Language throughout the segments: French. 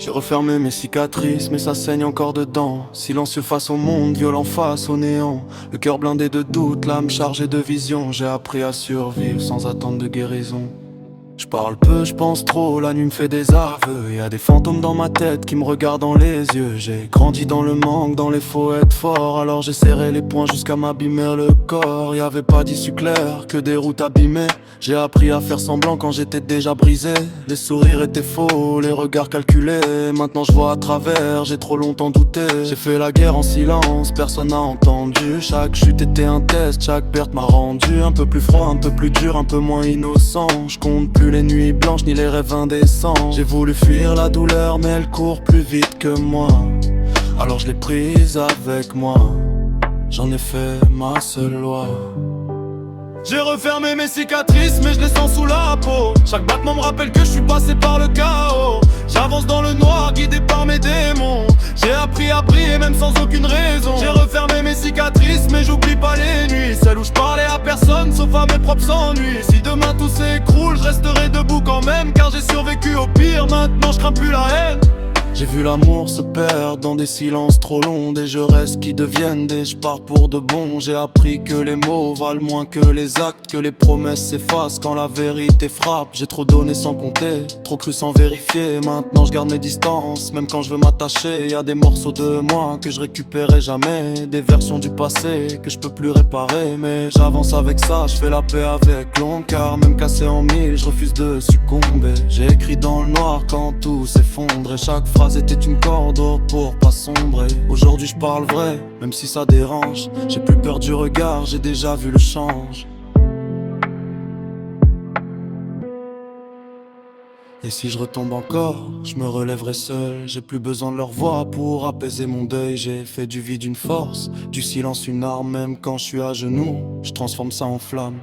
J'ai refermé mes cicatrices, mais ça saigne encore dedans. Silencieux face au monde, violent face au néant. Le cœur blindé de doute, l'âme chargée de vision. J'ai appris à survivre sans attendre de guérison. Je parle peu, je pense trop, la nuit me fait des aveux. Y'a des fantômes dans ma tête qui me regardent dans les yeux. J'ai grandi dans le manque, dans les faux être fort. Alors j'ai serré les poings jusqu'à m'abîmer le corps. Y'avait pas d'issue claire, que des routes abîmées. J'ai appris à faire semblant quand j'étais déjà brisé. Les sourires étaient faux, les regards calculés. Maintenant je vois à travers, j'ai trop longtemps douté. J'ai fait la guerre en silence, personne n'a entendu. Chaque chute était un test, chaque perte m'a rendu un peu plus froid, un peu plus dur, un peu moins innocent. Je compte plus les nuits blanches ni les rêves indécents. J'ai voulu fuir la douleur mais elle court plus vite que moi. Alors je l'ai prise avec moi. J'en ai fait ma seule loi. J'ai refermé mes cicatrices mais je les sens sous la peau. Chaque battement me rappelle que je suis passé par le chaos. J'avance dans le noir guidé par mes démons. J'ai appris à briller même sans aucune raison. J'ai refermé mes cicatrices mais j'oublie pas les nuits, celles où je parlais à personne sauf à mes propres ennuis. Si demain tout s'écroule je resterai debout quand même, car j'ai survécu au pire, maintenant je crains plus la haine. J'ai vu l'amour se perdre dans des silences trop longs, des je reste qui deviennent des je pars pour de bon. J'ai appris que les mots valent moins que les actes, que les promesses s'effacent quand la vérité frappe. J'ai trop donné sans compter, trop cru sans vérifier. Maintenant je garde mes distances, même quand je veux m'attacher. Y'a des morceaux de moi que je récupérerai jamais, des versions du passé que je peux plus réparer. Mais j'avance avec ça, je fais la paix avec l'ombre, car même cassé en mille, je refuse de succomber. J'ai écrit dans le noir quand tout s'effondre, et chaque phrase était une corde pour pas sombrer. Aujourd'hui je parle vrai, même si ça dérange. J'ai plus peur du regard, j'ai déjà vu le change. Et si je retombe encore, je me relèverai seul. J'ai plus besoin de leur voix pour apaiser mon deuil. J'ai fait du vide une force, du silence une arme. Même quand je suis à genoux, je transforme ça en flamme.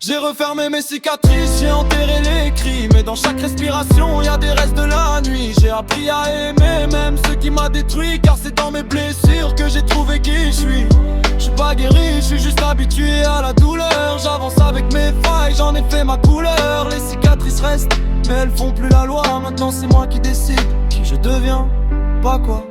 J'ai refermé mes cicatrices, j'ai enterré les cris, mais dans chaque respiration y a des restes de la nuit. J'ai appris à aimer même ce qui m'a détruit, car c'est dans mes blessures que j'ai trouvé qui je suis. Je suis pas guéri, je suis juste habitué à la douleur. J'avance avec mes failles, j'en ai fait ma couleur. Les cicatrices restent, mais elles font plus la loi. Maintenant c'est moi qui décide qui je deviens, pas quoi.